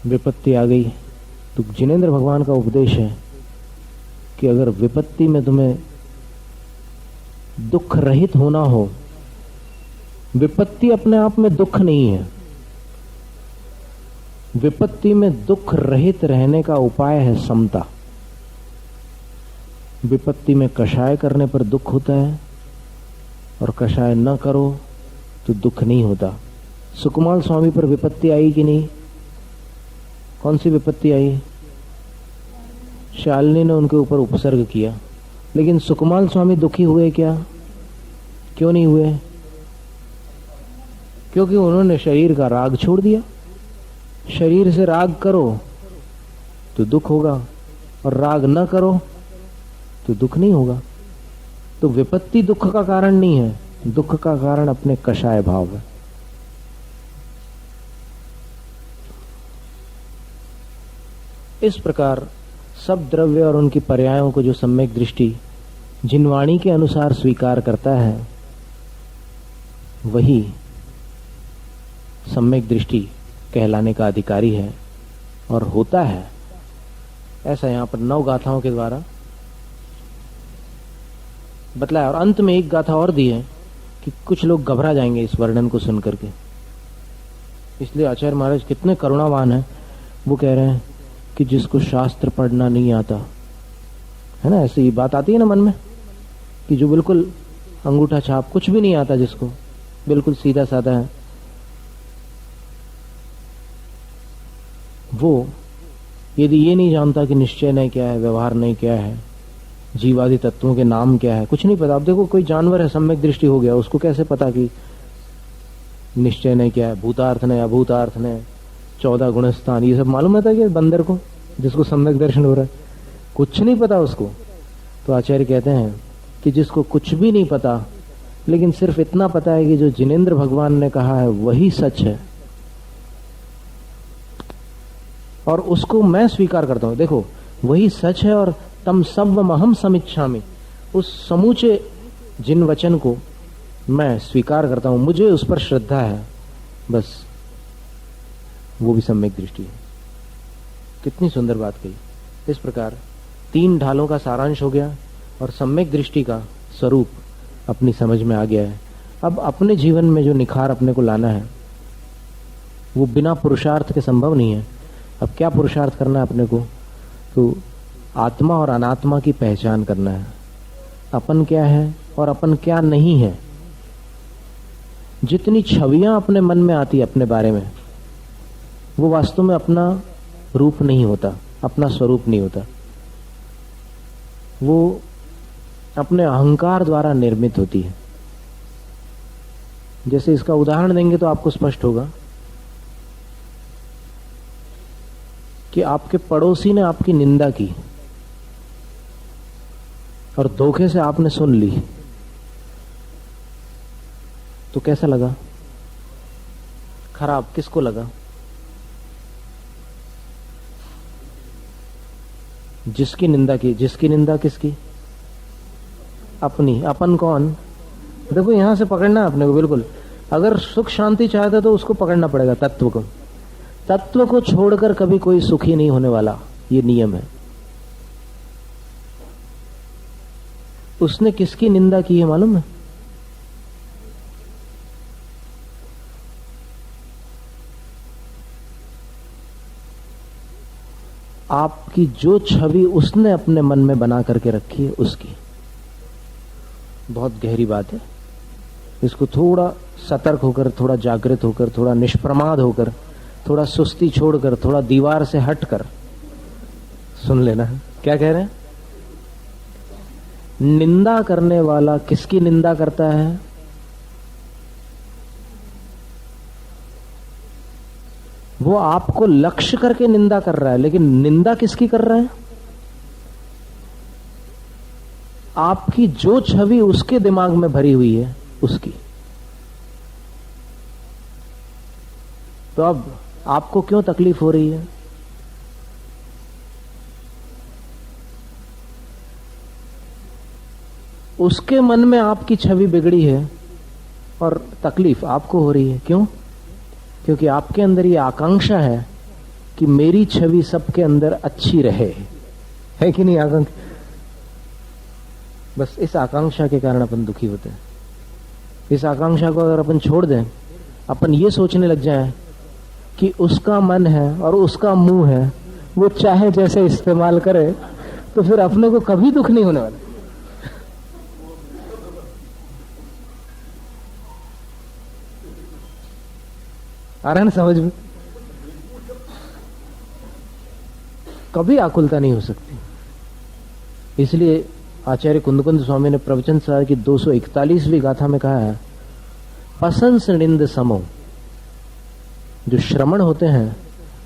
विपत्ति आ गई तो जिनेंद्र भगवान का उपदेश है कि अगर विपत्ति में तुम्हें दुख रहित होना हो, विपत्ति अपने आप में दुख नहीं है, विपत्ति में दुख रहित रहने का उपाय है समता। विपत्ति में कषाय करने पर दुख होता है और कषाय न करो तो दुख नहीं होता। सुकुमार स्वामी पर विपत्ति आई कि नहीं? कौन सी विपत्ति आई? शालिनी ने उनके ऊपर उपसर्ग किया, लेकिन सुकुमार स्वामी दुखी हुए क्या? क्यों नहीं हुए? क्योंकि उन्होंने शरीर का राग छोड़ दिया। शरीर से राग करो तो दुख होगा और राग न करो तो दुख नहीं होगा। तो विपत्ति दुख का कारण नहीं है, दुख का कारण अपने कषाय भाव है। इस प्रकार सब द्रव्य और उनकी पर्यायों को जो सम्यक दृष्टि जिन वाणी के अनुसार स्वीकार करता है वही सम्यक दृष्टि कहलाने का अधिकारी है और होता है। ऐसा यहां पर 9 गाथाओं के द्वारा बतलाया। और अंत में एक गाथा और दी है कि कुछ लोग घबरा जाएंगे इस वर्णन को सुनकर के, इसलिए आचार्य महाराज कितने करुणावान हैं। वो कह रहे हैं कि जिसको शास्त्र पढ़ना नहीं आता है ना, ऐसी बात आती है ना मन में कि जो बिल्कुल अंगूठा छाप कुछ भी नहीं आता, जिसको बिल्कुल सीधा साधा है, वो यदि ये नहीं जानता कि निश्चय नहीं क्या है, व्यवहार नहीं क्या है, जीवादि तत्वों के नाम क्या है, कुछ नहीं पता। अब देखो कोई जानवर है, सम्यक दृष्टि हो गया, उसको कैसे पता कि निश्चय नहीं क्या है, भूतार्थ ने अभूतार्थ ने 14 गुणस्थान, ये सब मालूम रहता है कि बंदर को, जिसको सम्यक दर्शन हो रहा है, कुछ नहीं पता उसको। तो आचार्य कहते हैं कि जिसको कुछ भी नहीं पता, लेकिन सिर्फ इतना पता है कि जो जिनेंद्र भगवान ने कहा है वही सच है और उसको मैं स्वीकार करता हूं। देखो वही सच है और तम सर्वमहं समिच्छामि, उस समूचे जिन वचन को मैं स्वीकार करता हूं, मुझे उस पर श्रद्धा है, बस वो भी सम्यक दृष्टि है। कितनी सुंदर बात कही। इस प्रकार 3 ढालों का सारांश हो गया और सम्यक दृष्टि का स्वरूप अपनी समझ में आ गया है। अब अपने जीवन में जो निखार अपने को लाना है वो बिना पुरुषार्थ के संभव नहीं है। अब क्या पुरुषार्थ करना है अपने को? तो आत्मा और अनात्मा की पहचान करना है। अपन क्या है और अपन क्या नहीं है। जितनी छवियां अपने मन में आती अपने बारे में, वो वास्तव में अपना रूप नहीं होता, अपना स्वरूप नहीं होता, वो अपने अहंकार द्वारा निर्मित होती है। जैसे इसका उदाहरण देंगे तो आपको स्पष्ट होगा कि आपके पड़ोसी ने आपकी निंदा की और धोखे से आपने सुन ली, तो कैसा लगा? खराब। किसको लगा? जिसकी निंदा की। जिसकी निंदा किसकी? अपनी। अपन कौन? देखो यहां से पकड़ना है अपने को बिल्कुल। अगर सुख शांति चाहता तो उसको पकड़ना पड़ेगा, तत्व को। तत्व को छोड़कर कभी कोई सुखी नहीं होने वाला, ये नियम है। उसने किसकी निंदा की है मालूम है? आपकी जो छवि उसने अपने मन में बना करके रखी है उसकी। बहुत गहरी बात है। इसको थोड़ा सतर्क होकर, थोड़ा जागृत होकर, थोड़ा निष्प्रमाद होकर, थोड़ा सुस्ती छोड़कर, थोड़ा दीवार से हटकर सुन लेना है। क्या कह रहे हैं? निंदा करने वाला किसकी निंदा करता है? वो आपको लक्ष्य करके निंदा कर रहा है, लेकिन निंदा किसकी कर रहा है? आपकी जो छवि उसके दिमाग में भरी हुई है उसकी। तो अब आपको क्यों तकलीफ हो रही है? उसके मन में आपकी छवि बिगड़ी है और तकलीफ आपको हो रही है। क्यों? क्योंकि आपके अंदर ये आकांक्षा है कि मेरी छवि सबके अंदर अच्छी रहे, है कि नहीं आकांक्षा? बस इस आकांक्षा के कारण अपन दुखी होते हैं। इस आकांक्षा को अगर अपन छोड़ दें, अपन ये सोचने लग जाएं कि उसका मन है और उसका मुंह है, वो चाहे जैसे इस्तेमाल करे, तो फिर अपने को कभी दुख नहीं होने वाला। आ रहा है ना समझ में? कभी आकुलता नहीं हो सकती। इसलिए आचार्य कुंदकुंद स्वामी ने प्रवचन सार की 241वीं गाथा में कहा है, प्रशंस निंद समो। जो श्रमण होते हैं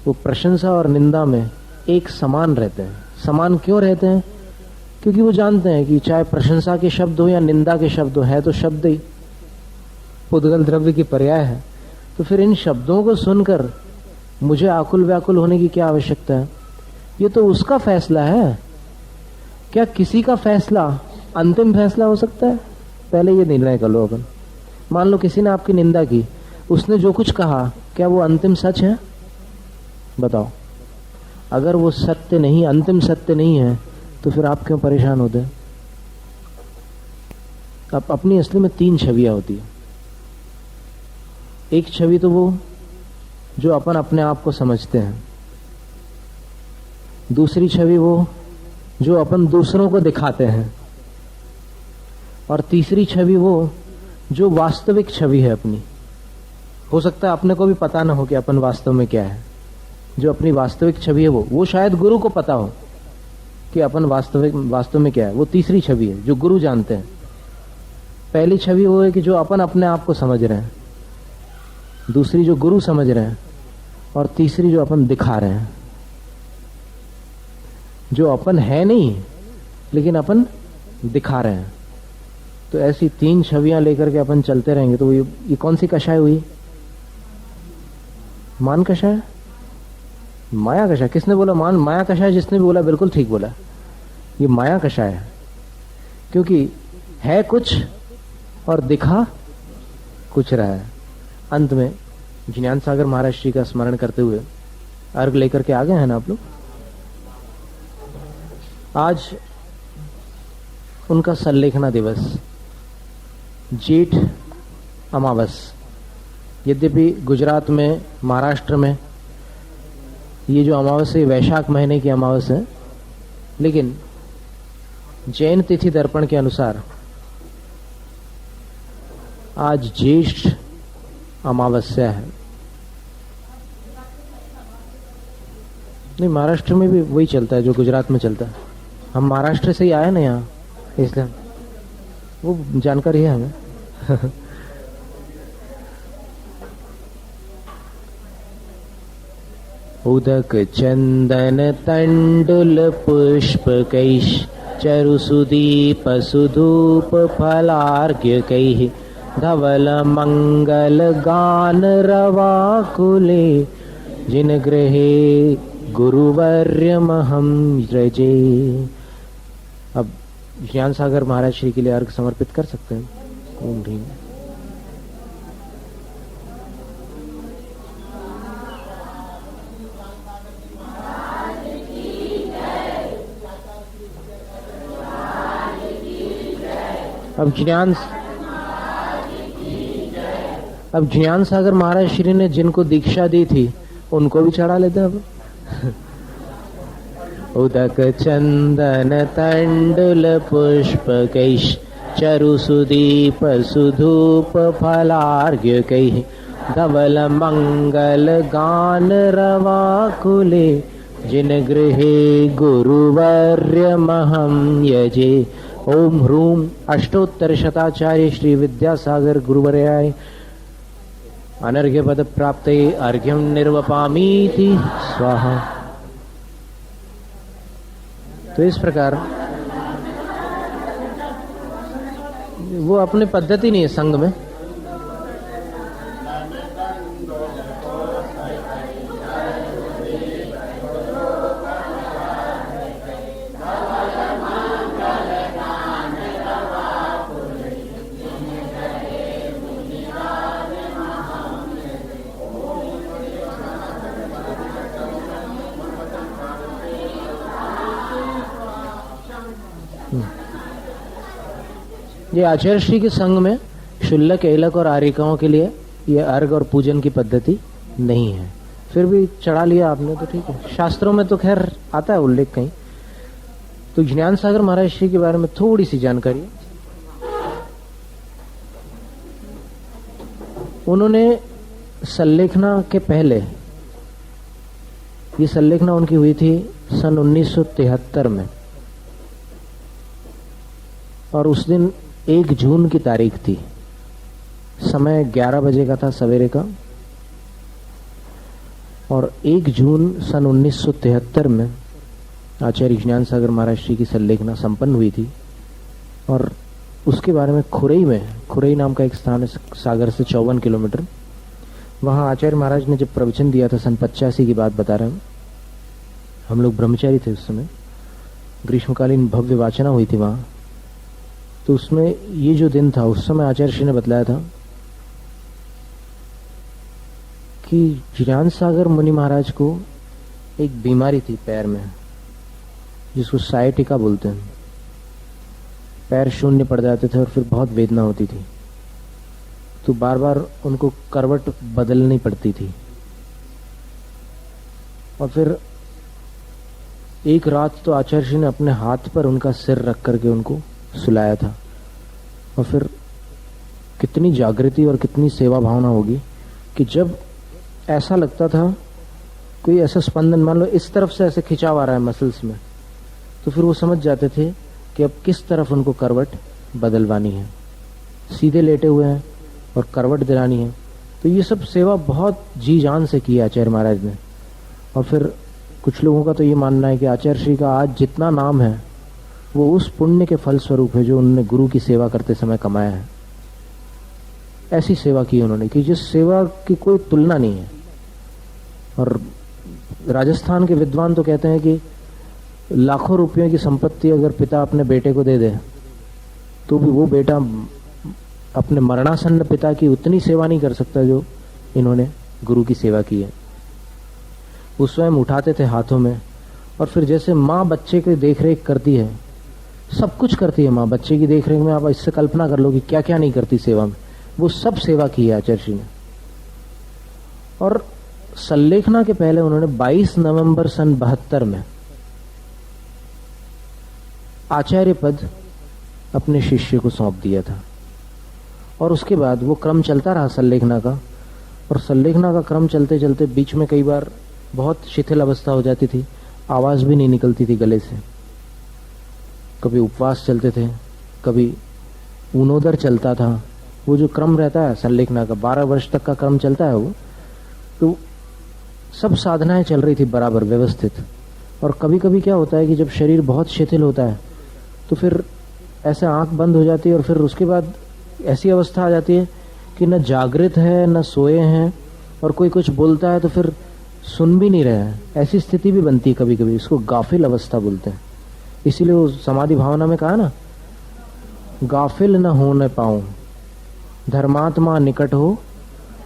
वो प्रशंसा और निंदा में एक समान रहते हैं। समान क्यों रहते हैं? क्योंकि वो जानते हैं कि चाहे प्रशंसा के शब्द हो या निंदा के शब्द हो, है तो शब्द ही पुद्गल द्रव्य की पर्याय है। तो फिर इन शब्दों को सुनकर मुझे आकुल व्याकुल होने की क्या आवश्यकता है? ये तो उसका फैसला है। क्या किसी का फैसला अंतिम फैसला हो सकता है? पहले ये निर्णय कर लो अपन। मान लो किसी ने आपकी निंदा की, उसने जो कुछ कहा, क्या वो अंतिम सच है? बताओ। अगर वो सत्य नहीं, अंतिम सत्य नहीं है, तो फिर आप क्यों परेशान होते हैं? अब अपनी असली में 3 छवियां होती है। एक छवि तो वो जो अपन अपने आप को समझते हैं, दूसरी छवि वो जो अपन दूसरों को दिखाते हैं, और तीसरी छवि वो जो वास्तविक छवि है अपनी। हो सकता है अपने को भी पता ना हो कि अपन वास्तव में क्या है। जो अपनी वास्तविक छवि है वो शायद गुरु को पता हो कि अपन वास्तव में क्या है। वो तीसरी छवि है जो गुरु जानते हैं। पहली छवि वो है कि जो अपन अपने आप को समझ रहे हैं, दूसरी जो गुरु समझ रहे हैं, और तीसरी जो अपन दिखा रहे हैं। जो अपन है नहीं लेकिन अपन दिखा रहे हैं। तो ऐसी 3 छवियां लेकर के अपन चलते रहेंगे तो ये कौन सी कषाय हुई? मान कषाय, माया कषाय। किसने बोला मान माया कषाय? जिसने भी बोला बिल्कुल ठीक बोला। ये माया कषाय है, क्योंकि है कुछ और दिखा कुछ रहा है। अंत में ज्ञान सागर महाराज श्री का स्मरण करते हुए अर्घ लेकर के आ गए हैं ना आप लोग। आज उनका सल्लेखना दिवस, जेठ अमावस। यद्यपि गुजरात में, महाराष्ट्र में ये जो अमावस है वैशाख महीने की अमावस है, लेकिन जैन तिथि दर्पण के अनुसार आज ज्येष्ठ अमावस्या है। नहीं, महाराष्ट्र में भी वही चलता है जो गुजरात में चलता है। हम महाराष्ट्र से ही आए ना यहाँ, इसलिए वो जानकारी है हमें। उदक चंदन तंडुल पुष्प कैश चरु सुदीप सुधूप फलार्घ्य कैः धवल मंगल गान रवा कुले जिन गृहे गुरुवर्यमहं रजे। अब ज्ञान सागर महाराज श्री के लिए अर्घ समर्पित कर सकते हैं। ओम ह्रीम। अब ज्ञान सागर महाराज श्री ने जिनको दीक्षा दी थी उनको भी चढ़ा लेते अब। उदक चंदन तंडुल पुष्प कैश चरु सुदीप सुधूप फलार्घ्य कैः धवल मंगल गान रवा कुले जिन गृहे गुरुवर्यमहं यजे। ओम ह्रूम अष्टोत्तर शताचार्य श्री विद्यासागर गुरुवर्याय अनर्घ्य पद प्राप्ते अर्घ्यम निर्वपामीति स्वाहा। तो इस प्रकार वो अपनी पद्धति नहीं है संघ में। ये आचार्य श्री के संग में शुल्लक, एलक और आर्यिकाओं के लिए ये अर्घ और पूजन की पद्धति नहीं है। फिर भी चढ़ा लिया आपने तो ठीक है, शास्त्रों में तो खैर आता है उल्लेख कहीं। तो ज्ञान सागर महाराज श्री के बारे में थोड़ी सी जानकारी। उन्होंने संलेखना के पहले, ये संलेखना उनकी हुई थी सन 1973 में, और उस दिन 1 जून की तारीख थी। समय 11 बजे का था सवेरे का, और 1 जून सन 1973 में आचार्य ज्ञान सागर महाराज श्री की संलेखना संपन्न हुई थी। और उसके बारे में खुरई नाम का एक स्थान है सागर से 54 किलोमीटर, वहां आचार्य महाराज ने जब प्रवचन दिया था, सन 85 की बात बता रहे हैं हम लोग ब्रह्मचारी थे उस समय, ग्रीष्मकालीन भव्य वाचना हुई थी वहां। तो उसमें ये जो दिन था, उस समय आचार्य श्री ने बतलाया था कि ज्ञान सागर मुनि महाराज को एक बीमारी थी पैर में, जिसको साइटिका बोलते हैं। पैर शून्य पड़ जाते थे और फिर बहुत वेदना होती थी, तो बार बार उनको करवट बदलनी पड़ती थी। और फिर एक रात तो आचार्य जी ने अपने हाथ पर उनका सिर रख करके उनको सुलाया था। और फिर कितनी जागृति और कितनी सेवा भावना होगी कि जब ऐसा लगता था कोई ऐसा स्पंदन, मान लो इस तरफ से ऐसे खिंचाव आ रहा है मसल्स में, तो फिर वो समझ जाते थे कि अब किस तरफ उनको करवट बदलवानी है। सीधे लेटे हुए हैं और करवट दिलानी है। तो ये सब सेवा बहुत जी जान से की आचार्य महाराज ने। और फिर कुछ लोगों का तो ये मानना है कि आचार्य श्री का आज जितना नाम है वो उस पुण्य के फल स्वरूप है जो उन्होंने गुरु की सेवा करते समय कमाया है। ऐसी सेवा की उन्होंने कि जिस सेवा की कोई तुलना नहीं है। और राजस्थान के विद्वान तो कहते हैं कि लाखों रुपयों की संपत्ति अगर पिता अपने बेटे को दे दे तो भी वो बेटा अपने मरणासन्न पिता की उतनी सेवा नहीं कर सकता जो इन्होंने गुरु की सेवा की है। वो स्वयं उठाते थे हाथों में, और फिर जैसे माँ बच्चे की देखरेख करती है, सब कुछ करती है माँ बच्चे की देखरेख में। आप इससे कल्पना कर लो कि क्या क्या नहीं करती सेवा में, वो सब सेवा की है आचार्य जी ने। और संलेखना के पहले उन्होंने 22 नवंबर सन 72 में आचार्य पद अपने शिष्य को सौंप दिया था। और उसके बाद वो क्रम चलता रहा संलेखना का। और संलेखना का क्रम चलते चलते बीच में कई बार बहुत शिथिल अवस्था हो जाती थी, आवाज भी नहीं निकलती थी गले से। कभी उपवास चलते थे, कभी ऊनोदर चलता था। वो जो क्रम रहता है संलेखना का, 12 वर्ष तक का क्रम चलता है वो, तो सब साधनाएं चल रही थी बराबर व्यवस्थित। और कभी कभी क्या होता है कि जब शरीर बहुत शिथिल होता है तो फिर ऐसे आंख बंद हो जाती है, और फिर उसके बाद ऐसी अवस्था आ जाती है कि न जागृत है न सोए हैं, और कोई कुछ बोलता है तो फिर सुन भी नहीं रहे हैं। ऐसी स्थिति भी बनती है कभी कभी, इसको गाफिल अवस्था बोलते हैं। इसीलिए वो समाधि भावना में कहा ना, गाफिल न होने पाऊं, धर्मात्मा निकट हो,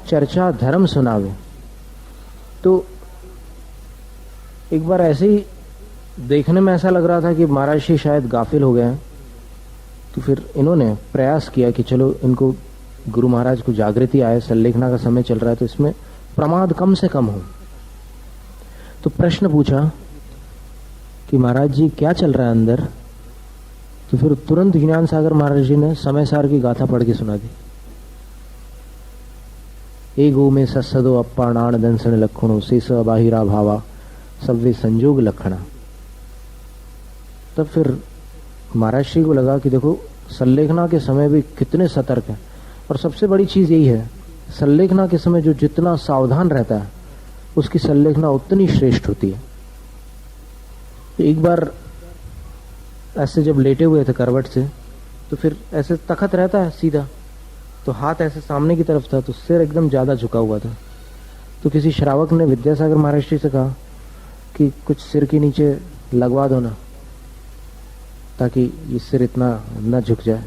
चर्चा धर्म सुनावे। तो एक बार ऐसे ही देखने में ऐसा लग रहा था कि महाराज श्री शायद गाफिल हो गए हैं, तो फिर इन्होंने प्रयास किया कि चलो इनको गुरु महाराज को जागृति आए, संलेखना का समय चल रहा है तो इसमें प्रमाद कम से कम हो। तो प्रश्न पूछा कि महाराज जी क्या चल रहा है अंदर। तो फिर तुरंत ज्ञान सागर महाराज जी ने समय सार की गाथा पढ़ के सुना दी। ए गो में सत्सदो अप्पाणान दंसन लक्षणों शेष बाहिरा भावा सव्य संजोग लक्षणा। तब फिर महाराज श्री को लगा कि देखो संलेखना के समय भी कितने सतर्क है। और सबसे बड़ी चीज यही है, संलेखना के समय जो जितना सावधान रहता है उसकी संलेखना उतनी श्रेष्ठ होती है। एक बार ऐसे जब लेटे हुए थे करवट से, तो फिर ऐसे तखत रहता है सीधा, तो हाथ ऐसे सामने की तरफ था, तो सिर एकदम ज्यादा झुका हुआ था। तो किसी श्रावक ने विद्यासागर महाराज जी से कहा कि कुछ सिर के नीचे लगवा दो ना, ताकि ये सिर इतना न झुक जाए।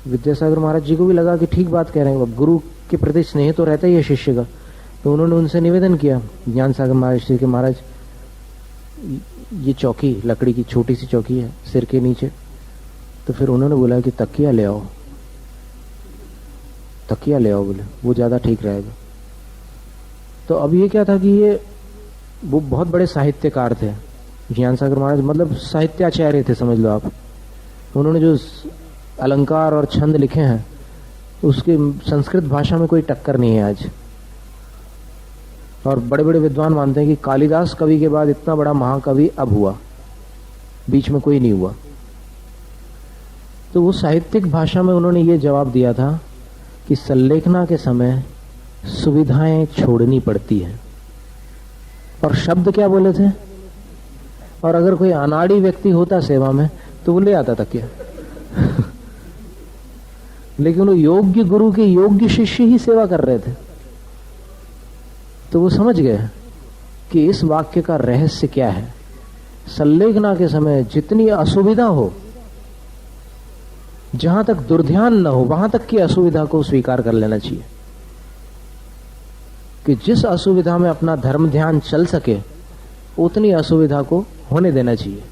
विद्यासागर महाराज जी को भी लगा कि ठीक बात कह रहे हैं, अब गुरु के प्रति स्नेह तो रहता ही है शिष्य का। तो उन्होंने उनसे निवेदन किया ज्ञान सागर महाराज जी के, महाराज ये चौकी लकड़ी की छोटी सी चौकी है सिर के नीचे, तो फिर उन्होंने बोला कि तकिया ले आओ, तकिया ले आओ, बोले वो ज़्यादा ठीक रहेगा। तो अब ये क्या था कि ये वो बहुत बड़े साहित्यकार थे, ज्ञान सागर महाराज, मतलब साहित्याचार्य थे समझ लो आप। उन्होंने जो अलंकार और छंद लिखे हैं उसके संस्कृत भाषा में कोई टक्कर नहीं है आज। और बड़े बड़े विद्वान मानते हैं कि कालिदास कवि के बाद इतना बड़ा महाकवि अब हुआ, बीच में कोई नहीं हुआ। तो वो साहित्यिक भाषा में उन्होंने ये जवाब दिया था कि संलेखना के समय सुविधाएं छोड़नी पड़ती है। और शब्द क्या बोले थे? और अगर कोई अनाड़ी व्यक्ति होता सेवा में तो वो ले आता तकिया लेकिन वो योग्य गुरु के योग्य शिष्य ही सेवा कर रहे थे। तो वो समझ गए कि इस वाक्य का रहस्य क्या है। संलेखना के समय जितनी असुविधा हो, जहां तक दुर्ध्यान न हो, वहां तक की असुविधा को स्वीकार कर लेना चाहिए कि जिस असुविधा में अपना धर्म ध्यान चल सके उतनी असुविधा को होने देना चाहिए।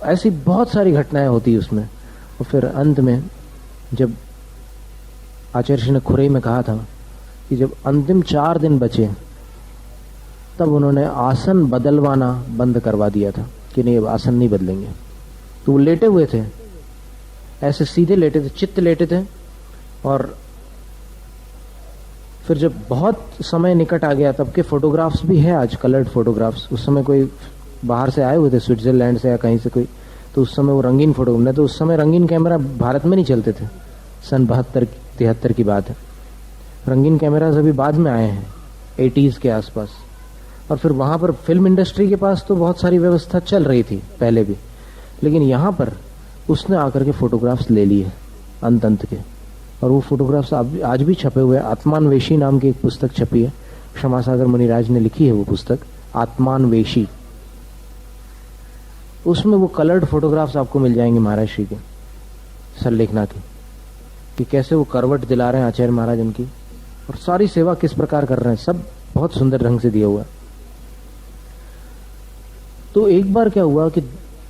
ऐसी बहुत सारी घटनाएं होती उसमें। और फिर अंत में जब आचार्य ने खुरई में कहा था कि जब अंतिम 4 दिन बचे तब उन्होंने आसन बदलवाना बंद करवा दिया था कि नहीं अब आसन नहीं बदलेंगे। तो वो लेटे हुए थे, ऐसे सीधे लेटे थे, चित्त लेटे थे। और फिर जब बहुत समय निकट आ गया तब के फोटोग्राफ्स भी है आज, कलर्ड फोटोग्राफ्स। उस समय कोई बाहर से आए हुए थे, स्विट्जरलैंड से या कहीं से कोई, तो उस समय वो रंगीन फोटो, नहीं तो उस समय रंगीन कैमरा भारत में नहीं चलते थे। सन 72-73 की बात है। रंगीन कैमराज अभी बाद में आए हैं 80s के आसपास। और फिर वहां पर फिल्म इंडस्ट्री के पास तो बहुत सारी व्यवस्था चल रही थी पहले भी, लेकिन यहां पर उसने आकर के फोटोग्राफ्स ले लिए अंत के। और वो फोटोग्राफ्स आज भी छपे हुए हैं। आत्मानवेशी नाम की एक पुस्तक छपी है, क्षमा सागर मुनिराज ने लिखी है वो पुस्तक, आत्मानवेशी। उसमें वो कलर्ड फोटोग्राफ्स आपको मिल जाएंगे महाराज श्री के, संलेखना के, कि कैसे वो करवट दिला रहे हैं आचार्य महाराज उनकी, और सारी सेवा किस प्रकार कर रहे हैं, सब बहुत सुंदर ढंग से दिया हुआ है। तो एक बार क्या हुआ कि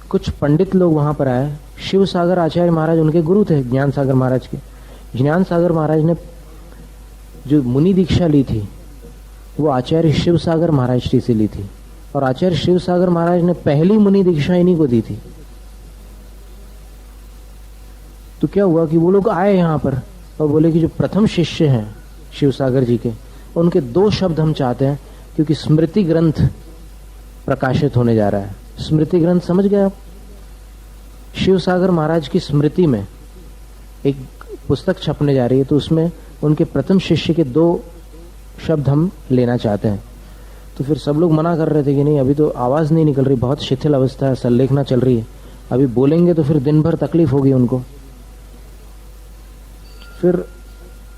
कुछ पंडित लोग वहां पर आए। शिव सागर आचार्य महाराज उनके गुरु थे, ज्ञान सागर महाराज के। ज्ञान सागर महाराज ने जो मुनि दीक्षा ली थी वो आचार्य शिव सागर महाराज श्री से ली थी। और आचार्य शिव सागर महाराज ने पहली मुनि दीक्षा इन्हीं को दी थी। तो क्या हुआ कि वो लोग आए यहां पर और बोले कि जो प्रथम शिष्य हैं शिव सागर जी के, उनके 2 शब्द हम चाहते हैं, क्योंकि स्मृति ग्रंथ प्रकाशित होने जा रहा है। स्मृति ग्रंथ समझ गए आप? शिव सागर महाराज की स्मृति में एक पुस्तक छपने जा रही है, तो उसमें उनके प्रथम शिष्य के 2 शब्द हम लेना चाहते हैं। तो फिर सब लोग मना कर रहे थे कि नहीं, अभी तो आवाज नहीं निकल रही, बहुत शिथिल अवस्था है, संलेखना चल रही है, अभी बोलेंगे तो फिर दिन भर तकलीफ होगी उनको। फिर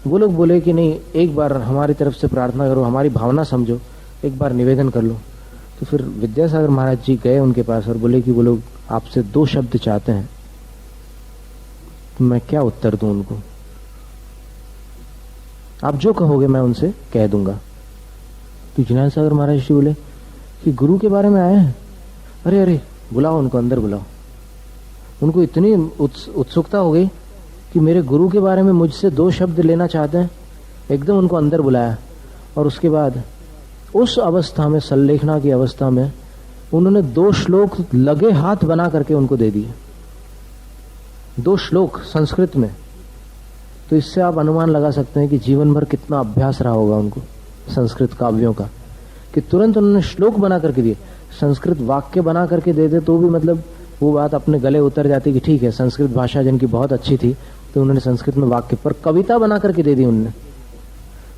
वो लोग बोले कि नहीं, एक बार हमारी तरफ से प्रार्थना करो, हमारी भावना समझो, एक बार निवेदन कर लो। तो फिर विद्यासागर महाराज जी गए उनके पास और बोले कि वो लोग आपसे 2 शब्द चाहते हैं। तो मैं क्या उत्तर दूं उनको? आप जो कहोगे मैं उनसे कह दूंगा। तो ज्ञान सागर महाराज जी बोले कि गुरु के बारे में आए हैं। अरे अरे बुलाओ उनको, अंदर बुलाओ। उनको इतनी उत्सुकता हो गई कि मेरे गुरु के बारे में मुझसे 2 शब्द लेना चाहते हैं। एकदम उनको अंदर बुलाया और उसके बाद उस अवस्था में, संलेखना की अवस्था में, उन्होंने 2 श्लोक लगे हाथ बना करके उनको दे दिए। 2 श्लोक संस्कृत में। तो इससे आप अनुमान लगा सकते हैं कि जीवन भर कितना अभ्यास रहा होगा उनको संस्कृत काव्यों का, कि तुरंत उन्होंने श्लोक बना करके दिए। संस्कृत वाक्य बना करके दे दे तो भी मतलब वो बात अपने गले उतर जाती कि ठीक है, संस्कृत भाषा जिनकी बहुत अच्छी थी तो उन्होंने संस्कृत में वाक्य, पर कविता बना करके दे दी उन्होंने।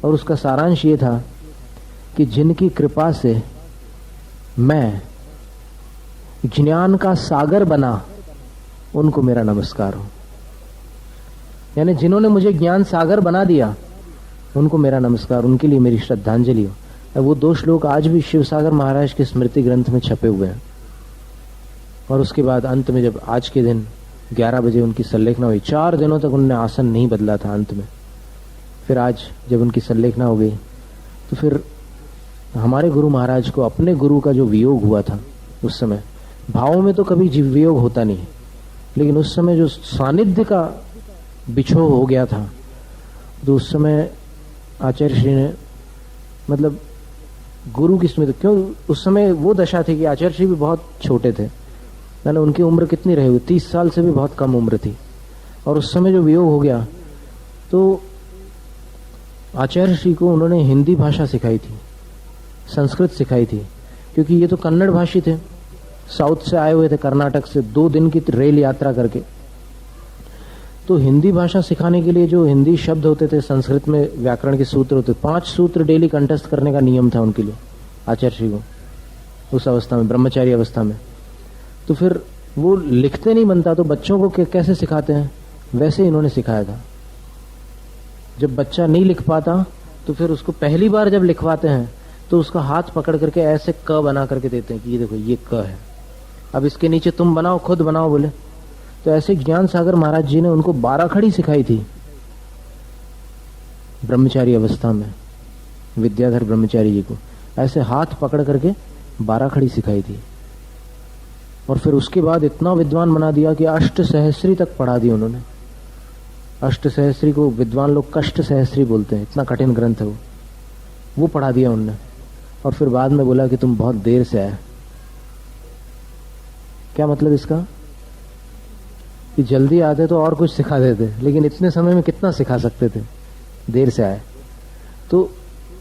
और उसका सारांश ये था कि जिनकी कृपा से मैं ज्ञान का सागर बना, उनको मेरा नमस्कार हो। यानी जिन्होंने मुझे ज्ञान सागर बना दिया उनको मेरा नमस्कार, उनके लिए मेरी श्रद्धांजलि हो। वो 2 श्लोक आज भी शिव सागर महाराज के स्मृति ग्रंथ में छपे हुए हैं। और उसके बाद अंत में जब आज के दिन 11 बजे उनकी संलेखना हुई, 4 दिनों तक उन्होंने आसन नहीं बदला था अंत में। फिर आज जब उनकी संलेखना हो गई तो फिर हमारे गुरु महाराज को अपने गुरु का जो वियोग हुआ था उस समय, भावों में तो कभी जीव वियोग होता नहीं, लेकिन उस समय जो सानिध्य का बिछोह हो गया था, तो उस समय आचार्य श्री ने मतलब गुरु की स्मृति, क्यों उस समय वो दशा थी कि आचार्य श्री भी बहुत छोटे थे, मैंने उनकी उम्र कितनी रही हुई, 30 साल से भी बहुत कम उम्र थी, और उस समय जो वियोग हो गया तो आचार्य श्री को उन्होंने हिंदी भाषा सिखाई थी, संस्कृत सिखाई थी, क्योंकि ये तो कन्नड़ भाषी थे, साउथ से आए हुए थे, कर्नाटक से 2 दिन की रेल यात्रा करके। तो हिंदी भाषा सिखाने के लिए जो हिंदी शब्द होते थे, संस्कृत में व्याकरण के सूत्र होते, 5 सूत्र डेली कंठस्थ करने का नियम था उनके लिए, आचार्य श्री को उस अवस्था में, ब्रह्मचारी अवस्था में। तो फिर वो लिखते नहीं बनता तो बच्चों को कैसे सिखाते हैं, वैसे इन्होंने सिखाया था। जब बच्चा नहीं लिख पाता तो फिर उसको पहली बार जब लिखवाते हैं तो उसका हाथ पकड़ करके ऐसे क बना करके देते हैं कि ये देखो ये क है, अब इसके नीचे तुम बनाओ, खुद बनाओ बोले। तो ऐसे ज्ञान सागर महाराज जी ने उनको 12 खड़ी सिखाई थी ब्रह्मचारी अवस्था में, विद्याधर ब्रह्मचारी जी को ऐसे हाथ पकड़ करके 12 खड़ी सिखाई थी। और फिर उसके बाद इतना विद्वान बना दिया कि अष्ट सहस्री तक पढ़ा दी उन्होंने। अष्ट सहस्री को विद्वान लोग कष्ट सहस्री बोलते हैं, इतना कठिन ग्रंथ है वो पढ़ा दिया उन्होंने। और फिर बाद में बोला कि तुम बहुत देर से आए। क्या मतलब इसका? कि जल्दी आते तो और कुछ सिखा देते, लेकिन इतने समय में कितना सिखा सकते थे, देर से आए। तो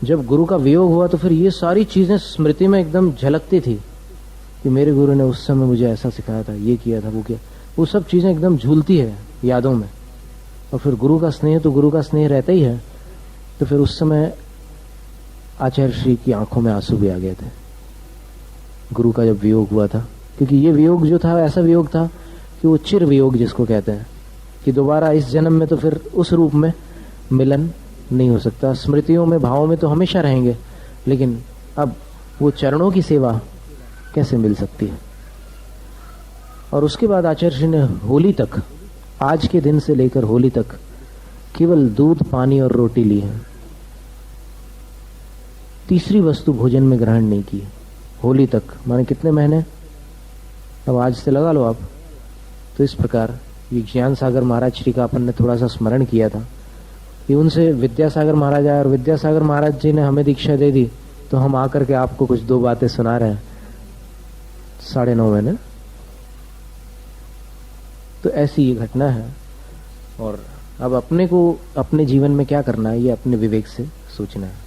जब गुरु का वियोग हुआ तो फिर ये सारी चीजें स्मृति में एकदम झलकती थी कि मेरे गुरु ने उस समय मुझे ऐसा सिखाया था, ये किया था, वो किया, वो सब चीजें एकदम झूलती है यादों में। और फिर गुरु का स्नेह, तो गुरु का स्नेह रहता ही है। तो फिर उस समय आचार्य श्री की आंखों में आंसू भी आ गए थे गुरु का जब वियोग हुआ था, क्योंकि ये वियोग जो था ऐसा वियोग था कि वो चिर वियोग जिसको कहते हैं, कि दोबारा इस जन्म में तो फिर उस रूप में मिलन नहीं हो सकता। स्मृतियों में, भावों में तो हमेशा रहेंगे, लेकिन अब वो चरणों की सेवा कैसे मिल सकती है। और उसके बाद आचार्य श्री ने होली तक, आज के दिन से लेकर होली तक केवल दूध, पानी और रोटी ली है, तीसरी वस्तु भोजन में ग्रहण नहीं की होली तक। माने कितने महीने, अब आज से लगा लो आप। तो इस प्रकार ये ज्ञान सागर महाराज श्री का अपन ने थोड़ा सा स्मरण किया था कि उनसे विद्यासागर महाराज आए और विद्यासागर महाराज जी ने हमें दीक्षा दे दी, तो हम आकर के आपको कुछ 2 बातें सुना रहे हैं 9.5 महीने। तो ऐसी ये घटना है। और अब अपने को अपने जीवन में क्या करना है, ये अपने विवेक से सोचना है।